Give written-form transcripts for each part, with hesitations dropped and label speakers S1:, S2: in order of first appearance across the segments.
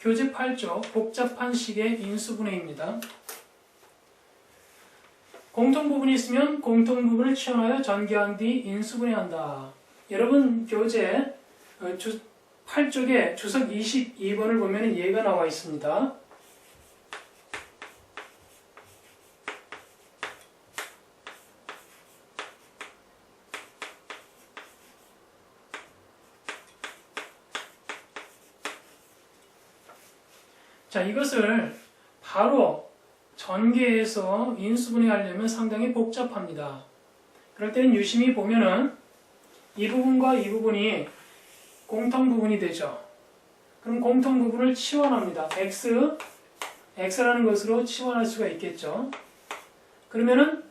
S1: 교재 8쪽 복잡한 식의 인수분해입니다. 공통부분이 있으면 공통부분을 치환하여 전개한 뒤 인수분해한다. 여러분 교재 8쪽에 주석 22번을 보면 얘가 나와 있습니다. 자, 이것을 바로 전개해서 인수분해하려면 상당히 복잡합니다. 그럴 때는 유심히 보면은 이 부분과 이 부분이 공통부분이 되죠. 그럼 공통부분을 치환합니다. x라는 것으로 치환할 수가 있겠죠. 그러면은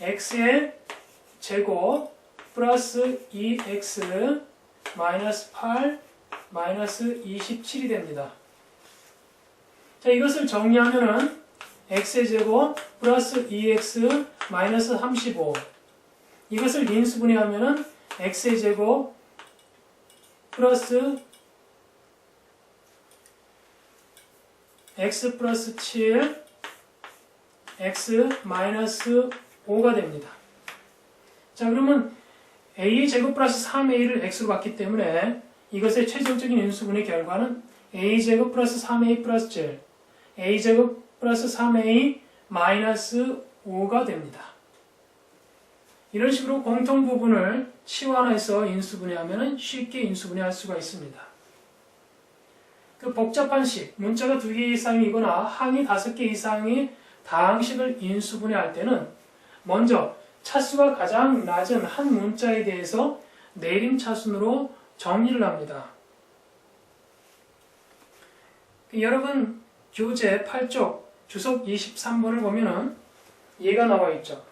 S1: x의 제곱 플러스 2x 마이너스 8 마이너스 27이 됩니다. 자, 이것을 정리하면은 x의 제곱 플러스 2x 마이너스 35 이것을 인수분해하면은 x의 제곱 플러스 x 플러스 7 x 마이너스 5가 됩니다. 자, 그러면 a의 제곱 플러스 3a를 x로 봤기 때문에 이것의 최종적인 인수분해 결과는 a 제곱 플러스 3a 플러스 7 a 제곱 플러스 3a 마이너스 5가 됩니다. 이런 식으로 공통부분을 치환해서 인수분해하면 쉽게 인수분해할 수가 있습니다. 그 복잡한 식, 문자가 2개 이상이거나 항이 5개 이상의 다항식을 인수분해할 때는 먼저 차수가 가장 낮은 한 문자에 대해서 내림차순으로 정리를 합니다. 여러분 교재 8쪽 주석 23번을 보면은 얘가 나와 있죠.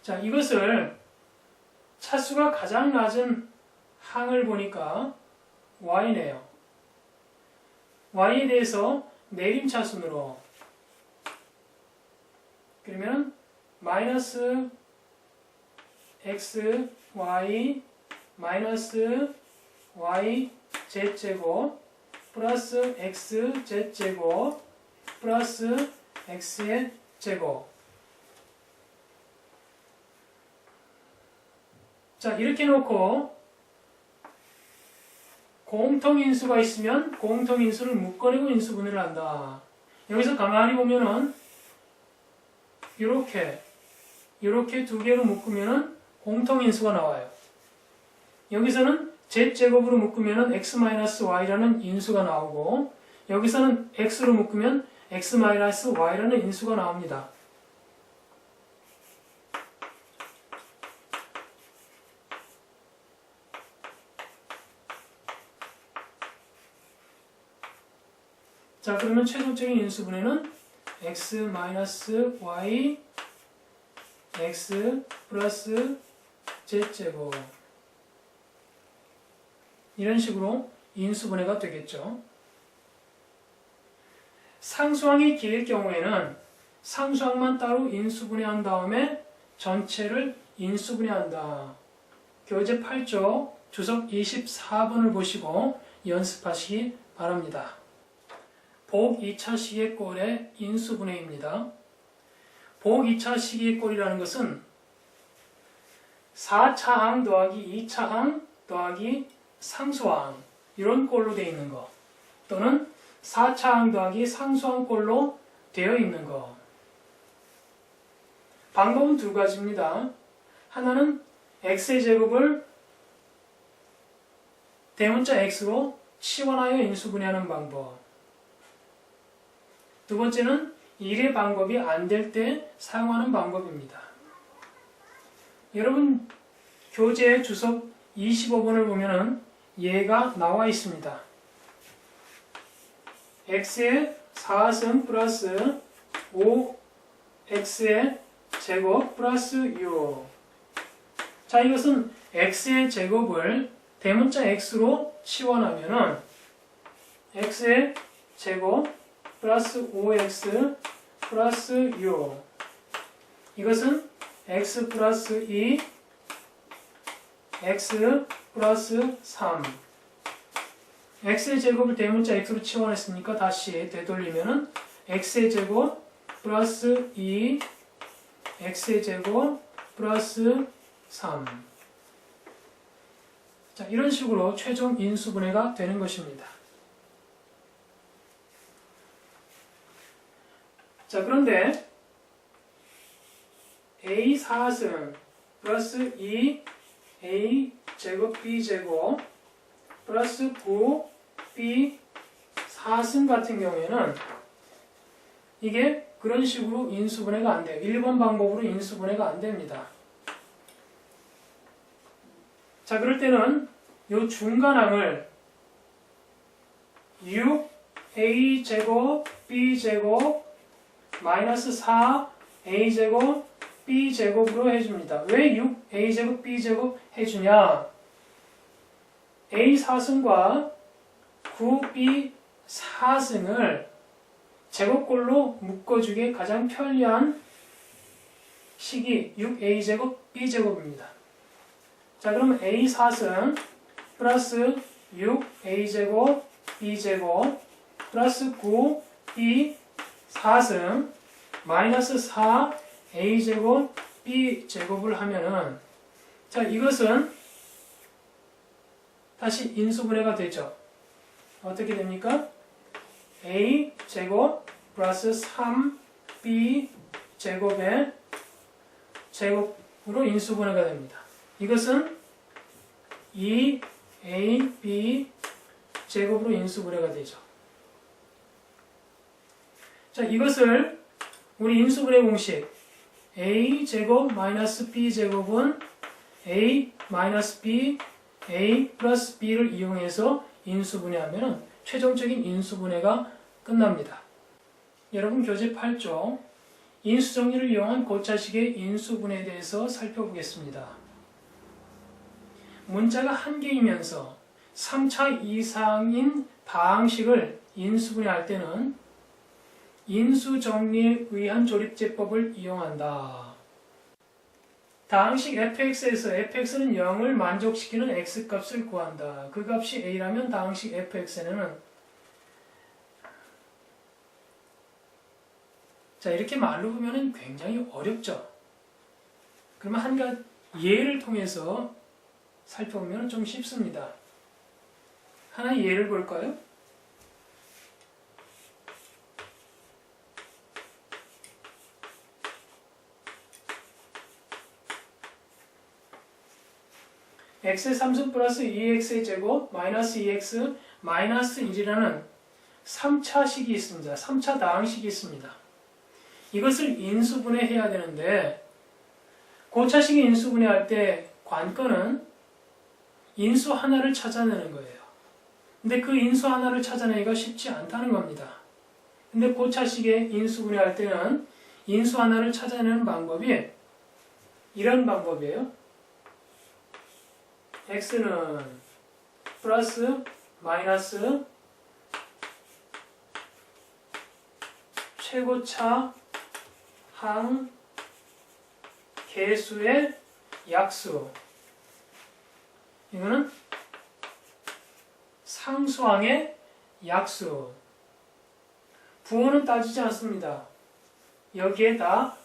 S1: 자, 이것을 차수가 가장 낮은 항을 보니까 y네요. y에 대해서 내림차순으로 그러면 마이너스 x y 마이너스 y z제곱 플러스 x z제곱 플러스 x의 제곱. 자, 이렇게 놓고 공통인수가 있으면 공통인수를 묶어내고 인수분해를 한다. 여기서 가만히 보면은 이렇게 두 개로 묶으면은 공통인수가 나와요. 여기서는 z제곱으로 묶으면은 x-y라는 인수가 나오고 여기서는 x로 묶으면 x-y라는 인수가 나옵니다. 자, 그러면 최종적인 인수분해는 x-y x 플러스 z제곱 이런 식으로 인수분해가 되겠죠. 상수항이 길 경우에는 상수항만 따로 인수분해한 다음에 전체를 인수분해한다. 교재 8쪽 주석 24번을 보시고 연습하시기 바랍니다. 복 2차 식의 꼴의 인수분해입니다. 복 2차 식의 꼴이라는 것은 4차항 더하기 2차항 더하기 상수항 이런 꼴로 되어 있는 거 또는 4차항 더하기 상수항 꼴로 되어 있는 거. 방법은 두 가지입니다. 하나는 x의 제곱을 대문자 x로 치환하여 인수분해하는 방법. 두 번째는 1의 방법이 안 될 때 사용하는 방법입니다. 여러분 교재 주석 25번을 보면은 얘가 나와 있습니다. x의 4승 플러스 5x의 제곱 플러스 6. 자, 이것은 x의 제곱을 대문자 x로 치환하면은 x의 제곱 플러스 5x 플러스 6. 이것은 x 플러스 2, x 플러스 3. x의 제곱을 대문자 x로 치환했으니까 다시 되돌리면은 x의 제곱 플러스 2, x의 제곱 플러스 3. 자, 이런 식으로 최종 인수분해가 되는 것입니다. 자, 그런데 a 4승 플러스 2a 제곱 b 제곱 플러스 9b 4승 같은 경우에는 이게 그런 식으로 인수분해가 안 돼요. 1번 방법으로 인수분해가 안 됩니다. 자, 그럴 때는 이 중간항을 6a 제곱 b 제곱 마이너스 4a 제곱 b 제곱으로 해줍니다. 왜 6a 제곱 b 제곱 해주냐? a 4승과 9b 4승을 제곱꼴로 묶어주기에 가장 편리한 식이 6a 제곱 b 제곱입니다. 자, 그러면 a 4승 플러스 6a 제곱 b 제곱 플러스 9b 4승 마이너스 4a 제곱 b 제곱을 하면은, 자, 이것은 다시 인수분해가 되죠. 어떻게 됩니까? a 제곱 플러스 3b 제곱의 제곱으로 인수분해가 됩니다. 이것은 2ab 제곱으로 인수분해가 되죠. 자, 이것을 우리 인수분해 공식 a 제곱 마이너스 b 제곱은 a 마이너스 b a 플러스 b를 이용해서 인수분해하면 최종적인 인수분해가 끝납니다. 여러분, 교재 8조 인수정리를 이용한 고차식의 인수분해에 대해서 살펴보겠습니다. 문자가 한 개이면서 3차 이상인 다항식을 인수분해할 때는 인수정리에 의한 조립제법을 이용한다. 다항식 fx에서 fx는 0을 만족시키는 x값을 구한다. 그 값이 a라면 다항식 fx에는, 자, 이렇게 말로 보면 굉장히 어렵죠. 그러면 한 가지 예를 통해서 살펴보면 좀 쉽습니다. 하나의 예를 볼까요? x의 3승 플러스 2x의 제곱 마이너스 2x 마이너스 1이라는 3차식이 있습니다. 3차 다항식이 있습니다. 이것을 인수분해해야 되는데, 고차식의 인수분해할 때 관건은 인수 하나를 찾아내는 거예요. 근데 그 인수 하나를 찾아내기가 쉽지 않다는 겁니다. 근데 고차식의 인수분해할 때는 인수 하나를 찾아내는 방법이 이런 방법이에요. x는 플러스 마이너스 최고차 항 개수의 약수, 이거는 상수항의 약수. 부호는 따지지 않습니다. 여기에 다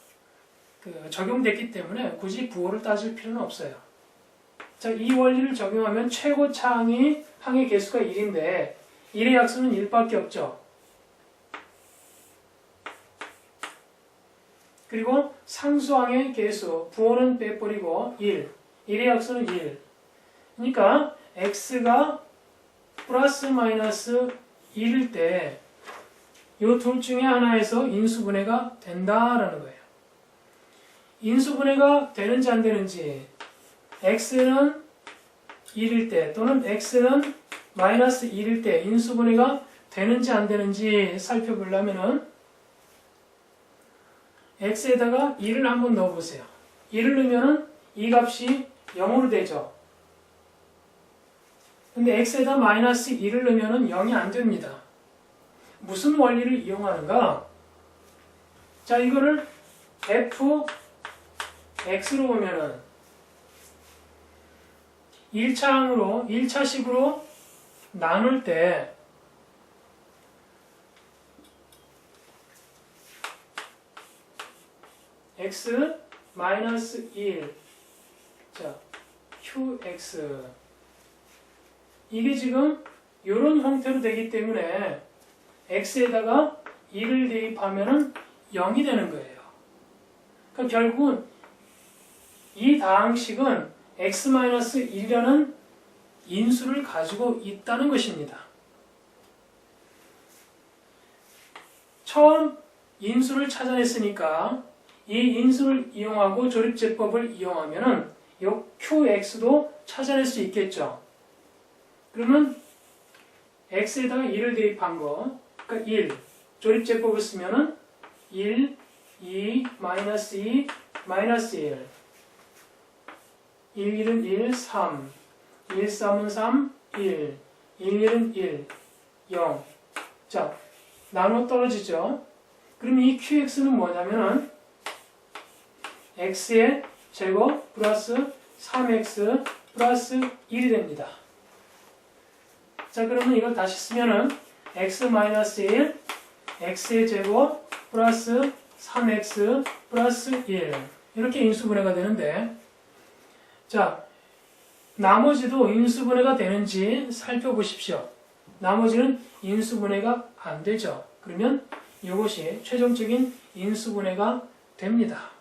S1: 적용됐기 때문에 굳이 부호를 따질 필요는 없어요. 자, 이 원리를 적용하면 최고차 항의 개수가 1인데 1의 약수는 1밖에 없죠. 그리고 상수항의 개수, 부호는 빼버리고 1, 1의 약수는 1. 그러니까 x가 플러스 마이너스 1일 때 이 둘 중에 하나에서 인수분해가 된다라는 거예요. 인수분해가 되는지 안 되는지, x는 1일 때 또는 x는 마이너스 1일 때 인수분해가 되는지 안 되는지 살펴보려면은 x에다가 1을 한번 넣어보세요. 1을 넣으면은 이 값이 0으로 되죠. 근데 x에다 마이너스 1을 넣으면은 0이 안 됩니다. 무슨 원리를 이용하는가? 자, 이거를 fx로 보면은 1차식으로 나눌 때 x 마이너스 1, 자, qx. 이게 지금 이런 형태로 되기 때문에 x에다가 1을 대입하면은 0이 되는 거예요. 그러니까 결국은 이 다항식은 x-1이라는 인수를 가지고 있다는 것입니다. 처음 인수를 찾아냈으니까 이 인수를 이용하고 조립제법을 이용하면은 이 qx도 찾아낼 수 있겠죠. 그러면 x에다가 1을 대입한 거, 그러니까 1, 조립제법을 쓰면은 1, 2, 마이너스 2, 마이너스 1, 1, 1은 1, 3, 1, 3은 3, 1, 1, 1은 1, 0. 자, 나눠 떨어지죠. 그럼 이 qx는 뭐냐면은 x의 제곱 플러스 3x 플러스 1이 됩니다. 자, 그러면 이걸 다시 쓰면은 x-1, x의 제곱 플러스 3x 플러스 1 이렇게 인수분해가 되는데, 자, 나머지도 인수분해가 되는지 살펴보십시오. 나머지는 인수분해가 안 되죠. 그러면 이것이 최종적인 인수분해가 됩니다.